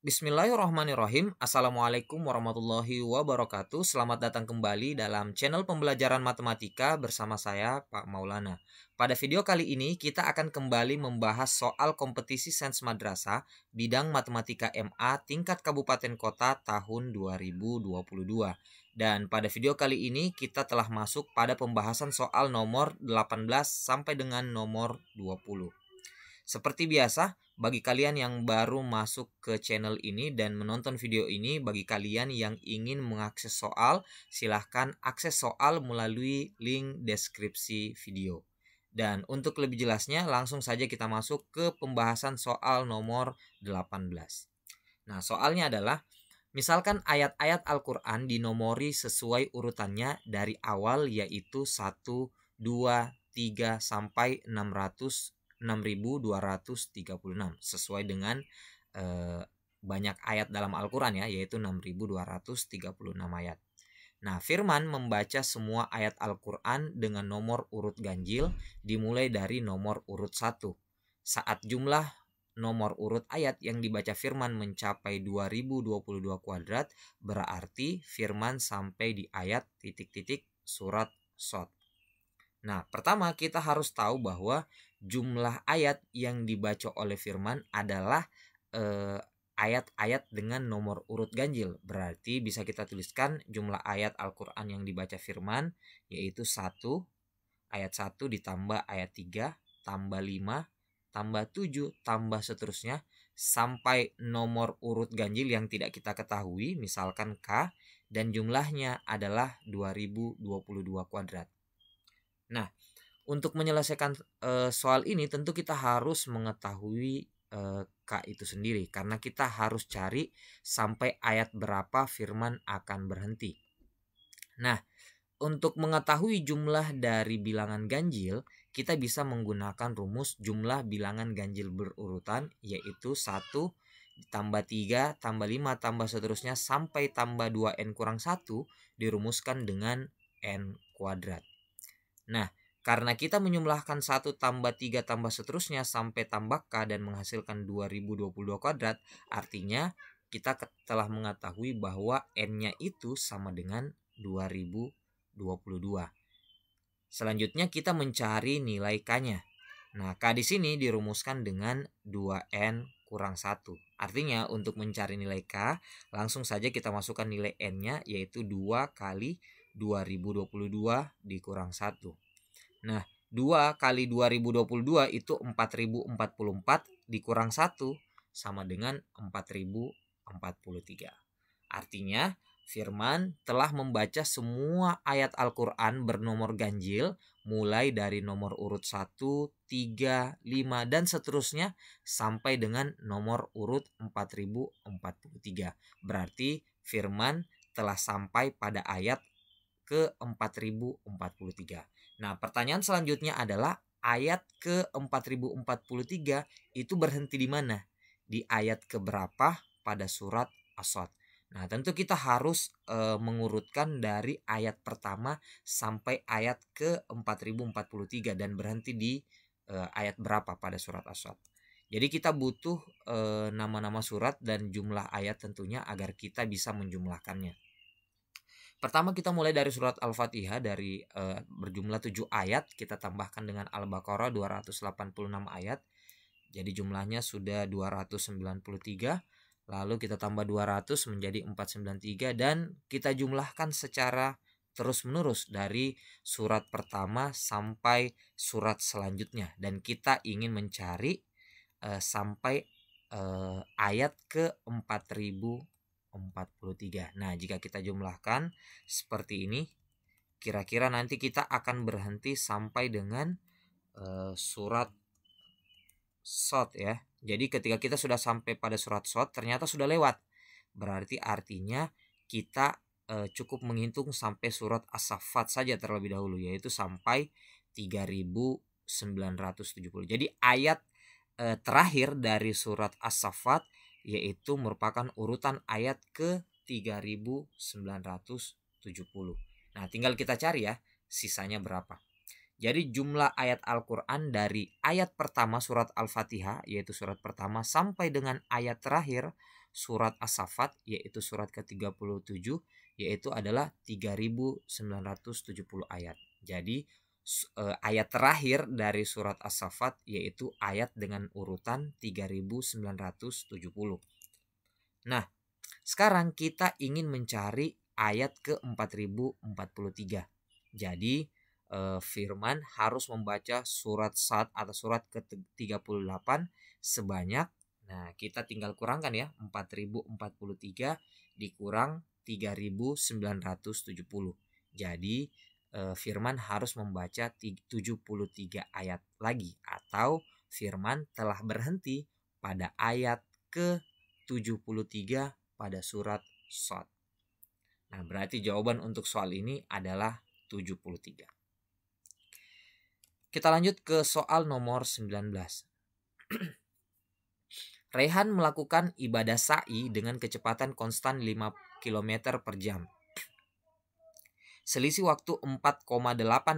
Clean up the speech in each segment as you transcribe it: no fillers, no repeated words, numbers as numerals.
Bismillahirrahmanirrahim. Assalamualaikum warahmatullahi wabarakatuh. Selamat datang kembali dalam channel pembelajaran matematika bersama saya, Pak Maulana. Pada video kali ini kita akan kembali membahas soal kompetisi sains madrasah bidang matematika MA tingkat kabupaten kota tahun 2022. Dan pada video kali ini kita telah masuk pada pembahasan soal nomor 18 sampai dengan nomor 20. Seperti biasa, bagi kalian yang baru masuk ke channel ini dan menonton video ini, bagi kalian yang ingin mengakses soal, silahkan akses soal melalui link deskripsi video. Dan untuk lebih jelasnya, langsung saja kita masuk ke pembahasan soal nomor 18. Nah, soalnya adalah, misalkan ayat-ayat Al-Quran dinomori sesuai urutannya dari awal yaitu 1, 2, 3 sampai 6.236 sesuai dengan banyak ayat dalam Al-Quran ya, yaitu 6.236 ayat. Nah, Firman membaca semua ayat Al-Quran dengan nomor urut ganjil dimulai dari nomor urut 1. Saat jumlah nomor urut ayat yang dibaca Firman mencapai 2022 kuadrat, berarti Firman sampai di ayat titik-titik surat Shad. Nah, pertama kita harus tahu bahwa jumlah ayat yang dibaca oleh Firman adalah ayat-ayat dengan nomor urut ganjil. Berarti bisa kita tuliskan jumlah ayat Al-Quran yang dibaca Firman yaitu 1, ayat 1 ditambah ayat 3, tambah 5, tambah 7, tambah seterusnya sampai nomor urut ganjil yang tidak kita ketahui, misalkan K, dan jumlahnya adalah 2022 kuadrat. Nah, untuk menyelesaikan soal ini tentu kita harus mengetahui K itu sendiri, karena kita harus cari sampai ayat berapa Firman akan berhenti. Nah, untuk mengetahui jumlah dari bilangan ganjil, kita bisa menggunakan rumus jumlah bilangan ganjil berurutan, yaitu 1 tambah 3 tambah 5 tambah seterusnya sampai tambah 2n kurang 1 dirumuskan dengan n kuadrat. Nah, karena kita menyumlahkan 1 tambah 3 tambah seterusnya sampai tambah K dan menghasilkan 2022 kuadrat, artinya kita telah mengetahui bahwa N-nya itu sama dengan 2022. Selanjutnya kita mencari nilai K-nya. Nah, K di sini dirumuskan dengan 2N kurang 1. Artinya untuk mencari nilai K, langsung saja kita masukkan nilai N-nya yaitu 2 kali 2022 dikurang 1. Nah, 2 kali 2022 itu 4044 dikurang 1 sama dengan 4043. Artinya, Firman telah membaca semua ayat Al-Quran bernomor ganjil mulai dari nomor urut 1, 3, 5, dan seterusnya sampai dengan nomor urut 4043. Berarti Firman telah sampai pada ayat ke 4043. Nah, pertanyaan selanjutnya adalah ayat ke 4043 itu berhenti di mana? Di ayat keberapa pada surat As-Shad? Nah, tentu kita harus mengurutkan dari ayat pertama sampai ayat ke 4043 dan berhenti di ayat berapa pada surat As-Shad. Jadi kita butuh nama-nama surat dan jumlah ayat tentunya agar kita bisa menjumlahkannya. Pertama kita mulai dari surat Al-Fatihah dari berjumlah 7 ayat, kita tambahkan dengan Al-Baqarah 286 ayat. Jadi jumlahnya sudah 293. Lalu kita tambah 200 menjadi 493 dan kita jumlahkan secara terus-menerus dari surat pertama sampai surat selanjutnya, dan kita ingin mencari sampai ayat ke 4043. Nah, jika kita jumlahkan seperti ini, kira-kira nanti kita akan berhenti sampai dengan surat Shad ya. Jadi ketika kita sudah sampai pada surat Shad ternyata sudah lewat. Berarti artinya kita cukup menghitung sampai surat As-Saffat saja terlebih dahulu, yaitu sampai 3970. Jadi ayat terakhir dari surat As-Saffat yaitu merupakan urutan ayat ke 3970. Nah, tinggal kita cari ya sisanya berapa. Jadi jumlah ayat Al-Quran dari ayat pertama surat Al-Fatihah, yaitu surat pertama, sampai dengan ayat terakhir surat As-Saffat, yaitu surat ke-37, yaitu adalah 3.970 ayat. Jadi ayat terakhir dari surat As-Saffat yaitu ayat dengan urutan 3.970. Nah, sekarang kita ingin mencari ayat ke-4043. Jadi Firman harus membaca surat Sad atau surat ke-38 sebanyak, nah kita tinggal kurangkan ya, 4043 dikurang 3.970. Jadi Firman harus membaca 73 ayat lagi, atau Firman telah berhenti pada ayat ke-73 pada surat Sad. Nah, berarti jawaban untuk soal ini adalah 73. Kita lanjut ke soal nomor 19. Rehan melakukan ibadah sa'i dengan kecepatan konstan 5 km per jam. Selisih waktu 4,8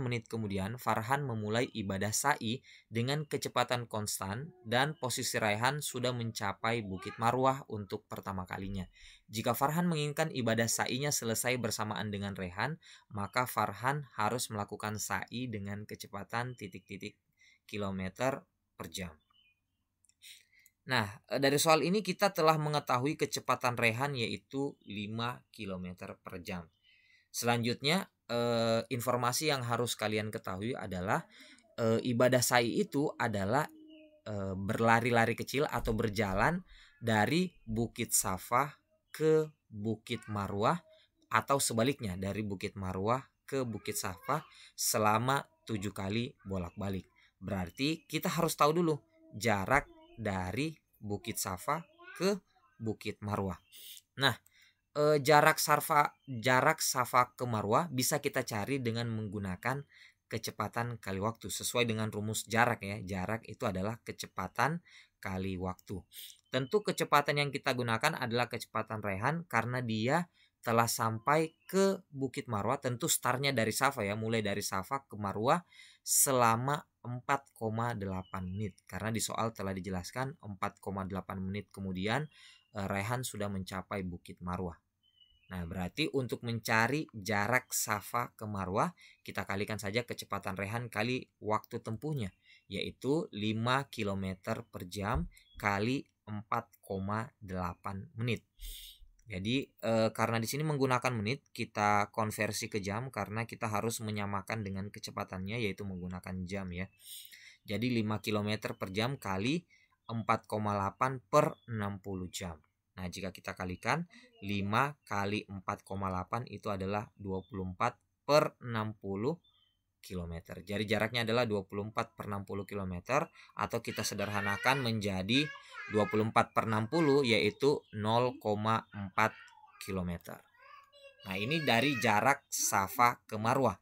menit kemudian, Farhan memulai ibadah sa'i dengan kecepatan konstan dan posisi Rehan sudah mencapai Bukit Marwah untuk pertama kalinya. Jika Farhan menginginkan ibadah sa'inya selesai bersamaan dengan Rehan, maka Farhan harus melakukan sa'i dengan kecepatan titik-titik kilometer per jam. Nah, dari soal ini kita telah mengetahui kecepatan Rehan yaitu 5 km per jam. Selanjutnya informasi yang harus kalian ketahui adalah ibadah sa'i itu adalah berlari-lari kecil atau berjalan dari Bukit Safa ke Bukit Marwah, atau sebaliknya dari Bukit Marwah ke Bukit Safa selama 7 kali bolak-balik. Berarti kita harus tahu dulu jarak dari Bukit Safa ke Bukit Marwah. Nah, jarak Safa ke Marwah bisa kita cari dengan menggunakan kecepatan kali waktu sesuai dengan rumus jarak ya. Jarak itu adalah kecepatan kali waktu. Tentu kecepatan yang kita gunakan adalah kecepatan Rehan karena dia telah sampai ke Bukit Marwah. Tentu startnya dari Safa ya, mulai dari Safa ke Marwah selama 4,8 menit. Karena di soal telah dijelaskan 4,8 menit kemudian Rehan sudah mencapai Bukit Marwah. Nah, berarti untuk mencari jarak Safa ke Marwah, kita kalikan saja kecepatan Rehan kali waktu tempuhnya, yaitu 5 km per jam kali 4,8 menit. Jadi karena di sini menggunakan menit, kita konversi ke jam karena kita harus menyamakan dengan kecepatannya yaitu menggunakan jam ya. Jadi 5 km per jam kali 4,8 per 60 jam. Nah, jika kita kalikan 5 kali 4,8 itu adalah 24 per 60 km. Jadi jaraknya adalah 24 per 60 km, atau kita sederhanakan menjadi 24 per 60 yaitu 0,4 km. Nah, ini dari jarak Safa ke Marwah.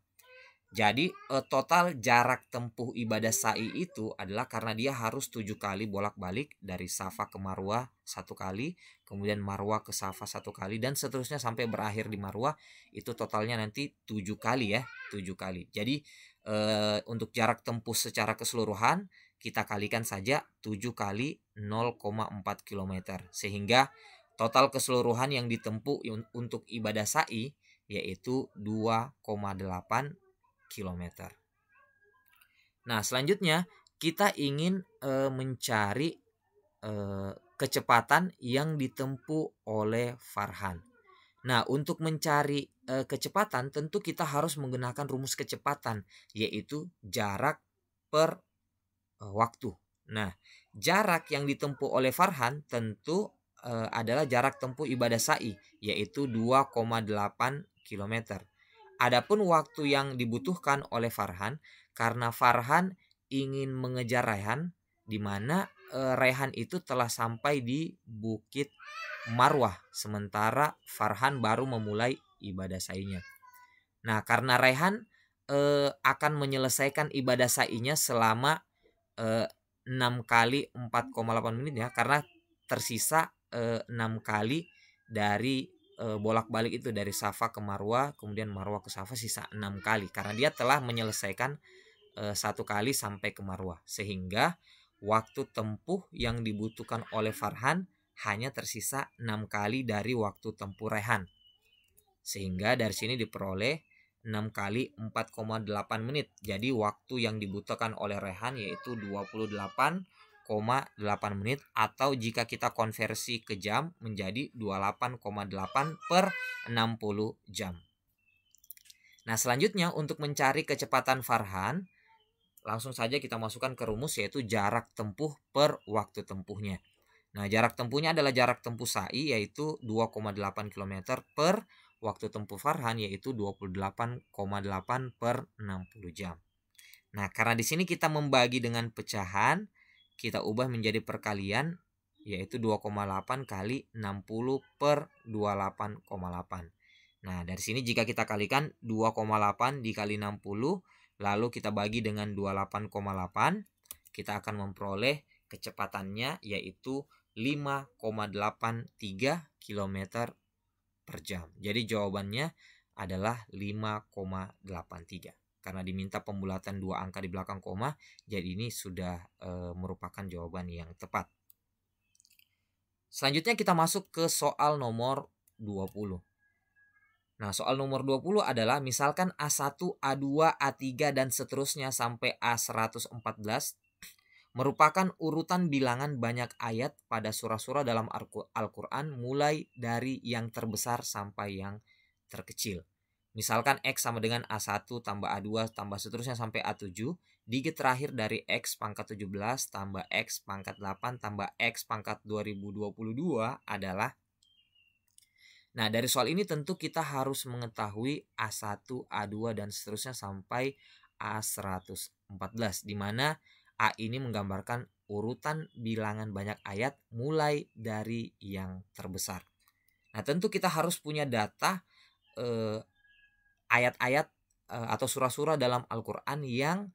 Jadi total jarak tempuh ibadah sa'i itu adalah karena dia harus 7 kali bolak-balik dari Safa ke Marwah 1 kali, kemudian Marwah ke Safa 1 kali, dan seterusnya sampai berakhir di Marwah. Itu totalnya nanti 7 kali ya, 7 kali. Jadi untuk jarak tempuh secara keseluruhan kita kalikan saja 7 kali 0,4 km, sehingga total keseluruhan yang ditempuh untuk ibadah sa'i yaitu 2,8 km. Nah, selanjutnya kita ingin mencari kecepatan yang ditempuh oleh Farhan. Nah, untuk mencari kecepatan tentu kita harus menggunakan rumus kecepatan yaitu jarak per waktu. Nah, jarak yang ditempuh oleh Farhan tentu adalah jarak tempuh ibadah sa'i yaitu 2,8 km. Adapun waktu yang dibutuhkan oleh Farhan karena Farhan ingin mengejar Rehan, di mana Rehan itu telah sampai di Bukit Marwah sementara Farhan baru memulai ibadah sa'inya. Nah, karena Rehan akan menyelesaikan ibadah sa'inya selama 6 kali 4,8 menit ya, karena tersisa 6 kali dari bolak-balik itu dari Safa ke Marwah, kemudian Marwah ke Safa sisa 6 kali karena dia telah menyelesaikan 1 kali sampai ke Marwah. Sehingga waktu tempuh yang dibutuhkan oleh Farhan hanya tersisa 6 kali dari waktu tempuh Rehan. Sehingga dari sini diperoleh 6 kali 4,8 menit. Jadi waktu yang dibutuhkan oleh Rehan yaitu 28,8 menit, atau jika kita konversi ke jam menjadi 28,8 per 60 jam. Nah, selanjutnya untuk mencari kecepatan Farhan, langsung saja kita masukkan ke rumus, yaitu jarak tempuh per waktu tempuhnya. Nah, jarak tempuhnya adalah jarak tempuh Sa'i, yaitu 2,8 km, per waktu tempuh Farhan yaitu 28,8 per 60 jam. Nah, karena di sini kita membagi dengan pecahan, kita ubah menjadi perkalian, yaitu 2,8 kali 60 per 28,8. Nah, dari sini jika kita kalikan 2,8 dikali 60, lalu kita bagi dengan 28,8, kita akan memperoleh kecepatannya yaitu 5,83 km per jam. Jadi jawabannya adalah 5,83. Karena diminta pembulatan 2 angka di belakang koma, jadi ini sudah merupakan jawaban yang tepat. Selanjutnya kita masuk ke soal nomor 20. Nah, soal nomor 20 adalah misalkan A1, A2, A3 dan seterusnya sampai A114 merupakan urutan bilangan banyak ayat pada surah-surah dalam Al-Quran mulai dari yang terbesar sampai yang terkecil. Misalkan X sama dengan A1 tambah A2 tambah seterusnya sampai A7, digit terakhir dari X pangkat 17 tambah X pangkat 8 tambah X pangkat 2022 adalah. Nah, dari soal ini tentu kita harus mengetahui A1, A2 dan seterusnya sampai A114, di mana A ini menggambarkan urutan bilangan banyak ayat mulai dari yang terbesar. Nah, tentu kita harus punya data ayat-ayat atau surah-surah dalam Al-Quran yang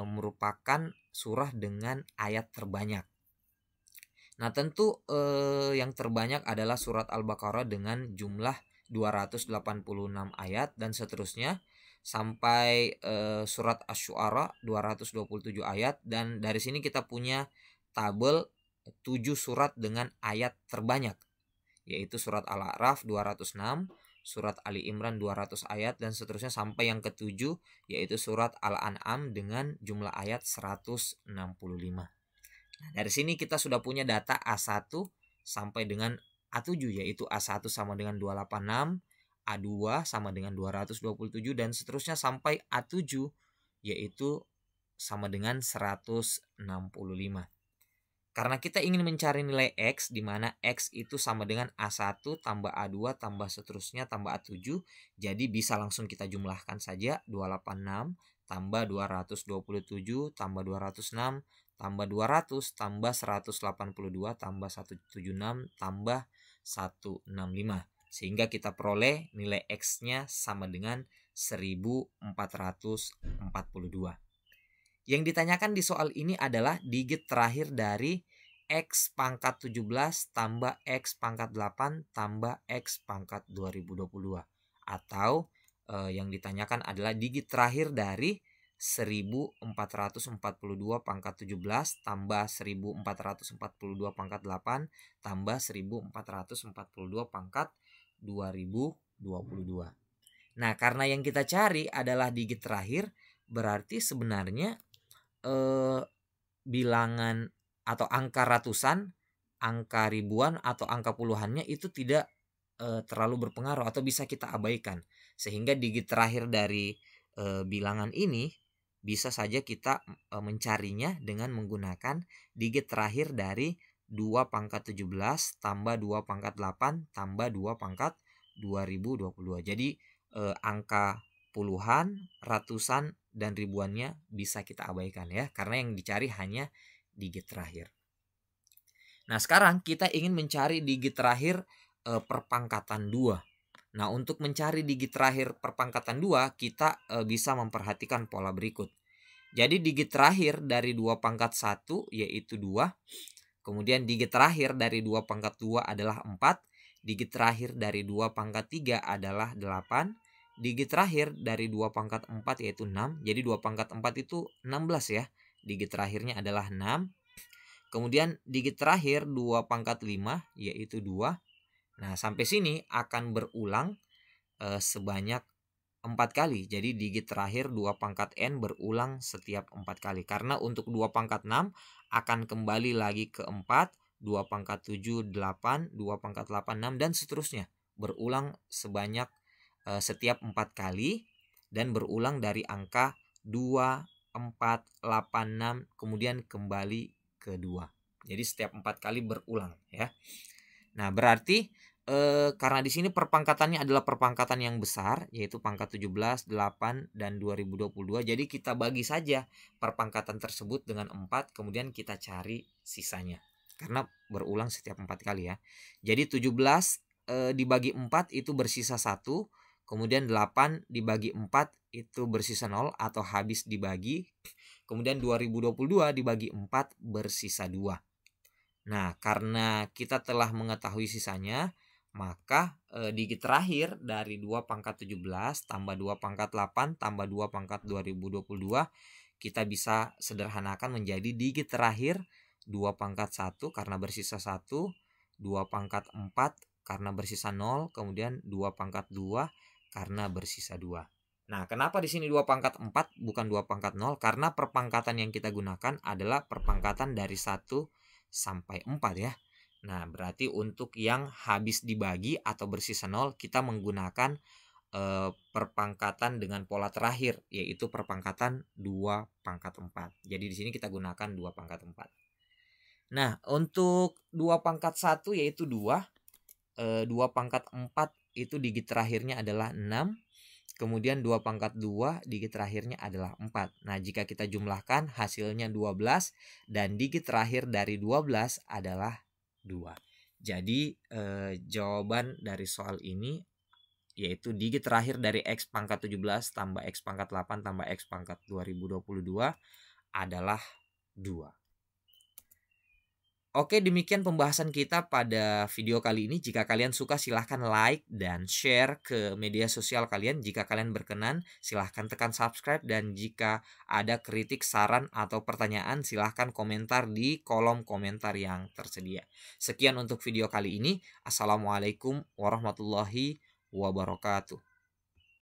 merupakan surah dengan ayat terbanyak. Nah, tentu yang terbanyak adalah surat Al-Baqarah dengan jumlah 286 ayat dan seterusnya sampai surat Asy-Syu'ara 227 ayat, dan dari sini kita punya tabel 7 surat dengan ayat terbanyak, yaitu surat Al-A'raf 206, surat Ali Imran 200 ayat dan seterusnya sampai yang ke-7 yaitu surat Al-An'am dengan jumlah ayat 165. Nah, dari sini kita sudah punya data A1 sampai dengan A7, yaitu A1 sama dengan 286, A2 sama dengan 227 dan seterusnya sampai A7 yaitu sama dengan 165. Karena kita ingin mencari nilai X di mana X itu sama dengan A1 tambah A2 tambah seterusnya tambah A7, jadi bisa langsung kita jumlahkan saja 286 tambah 227 tambah 206 tambah 200 tambah 182 tambah 176 tambah 165, sehingga kita peroleh nilai X-nya sama dengan 1442. Yang ditanyakan di soal ini adalah digit terakhir dari X pangkat 17 tambah X pangkat 8 tambah X pangkat 2022, atau yang ditanyakan adalah digit terakhir dari 1442 pangkat 17 tambah 1442 pangkat 8 tambah 1442 pangkat 2022. Nah, karena yang kita cari adalah digit terakhir, berarti sebenarnya bilangan atau angka ratusan, angka ribuan atau angka puluhannya itu tidak terlalu berpengaruh atau bisa kita abaikan, sehingga digit terakhir dari bilangan ini bisa saja kita mencarinya dengan menggunakan digit terakhir dari 2 pangkat 17 tambah 2 pangkat 8 tambah 2 pangkat 2022. Jadi angka puluhan, ratusan, dan ribuannya bisa kita abaikan ya, karena yang dicari hanya digit terakhir. Nah, sekarang kita ingin mencari digit terakhir perpangkatan 2. Nah, untuk mencari digit terakhir perpangkatan 2, kita bisa memperhatikan pola berikut. Jadi digit terakhir dari 2 pangkat 1 yaitu 2. Kemudian digit terakhir dari 2 pangkat 2 adalah 4. Digit terakhir dari 2 pangkat 3 adalah 8. digit terakhir dari 2 pangkat 4 yaitu 6. Jadi 2 pangkat 4 itu 16 ya. Digit terakhirnya adalah 6. Kemudian digit terakhir 2 pangkat 5 yaitu 2. Nah, sampai sini akan berulang sebanyak 4 kali. Jadi digit terakhir 2 pangkat n berulang setiap 4 kali. Karena untuk 2 pangkat 6 akan kembali lagi ke 4, 2 pangkat 7, 8, 2 pangkat 8, 6, dan seterusnya. Berulang sebanyak setiap 4 kali dan berulang dari angka 2, 4, 8, 6, kemudian kembali ke 2. Jadi setiap 4 kali berulang ya. Nah, berarti karena di sini perpangkatannya adalah perpangkatan yang besar, yaitu pangkat 17, 8, dan 2022. Jadi kita bagi saja perpangkatan tersebut dengan 4, kemudian kita cari sisanya. Karena berulang setiap 4 kali ya. Jadi 17 dibagi 4 itu bersisa 1, kemudian 8 dibagi 4 itu bersisa 0 atau habis dibagi. Kemudian 2022 dibagi 4 bersisa 2. Nah, karena kita telah mengetahui sisanya, maka digit terakhir dari 2 pangkat 17 tambah 2 pangkat 8 tambah 2 pangkat 2022 kita bisa sederhanakan menjadi digit terakhir 2 pangkat 1 karena bersisa 1, 2 pangkat 4 karena bersisa 0, kemudian 2 pangkat 2 karena bersisa 2. Nah, kenapa di sini 2 pangkat 4 bukan 2 pangkat 0? Karena perpangkatan yang kita gunakan adalah perpangkatan dari 1 sampai 4 ya. Nah, berarti untuk yang habis dibagi atau bersisa 0 kita menggunakan perpangkatan dengan pola terakhir, yaitu perpangkatan 2 pangkat 4. Jadi di sini kita gunakan 2 pangkat 4. Nah, untuk 2 pangkat 1 yaitu 2. 2 pangkat 4 itu digit terakhirnya adalah 6. Kemudian 2 pangkat 2 digit terakhirnya adalah 4. Nah, jika kita jumlahkan hasilnya 12 dan digit terakhir dari 12 adalah 2. Jadi jawaban dari soal ini yaitu digit terakhir dari X pangkat 17 tambah X pangkat 8 tambah X pangkat 2022 adalah 2. Oke, demikian pembahasan kita pada video kali ini. Jika kalian suka silahkan like dan share ke media sosial kalian. Jika kalian berkenan silahkan tekan subscribe. Dan jika ada kritik, saran, atau pertanyaan silahkan komentar di kolom komentar yang tersedia. Sekian untuk video kali ini. Assalamualaikum warahmatullahi wabarakatuh.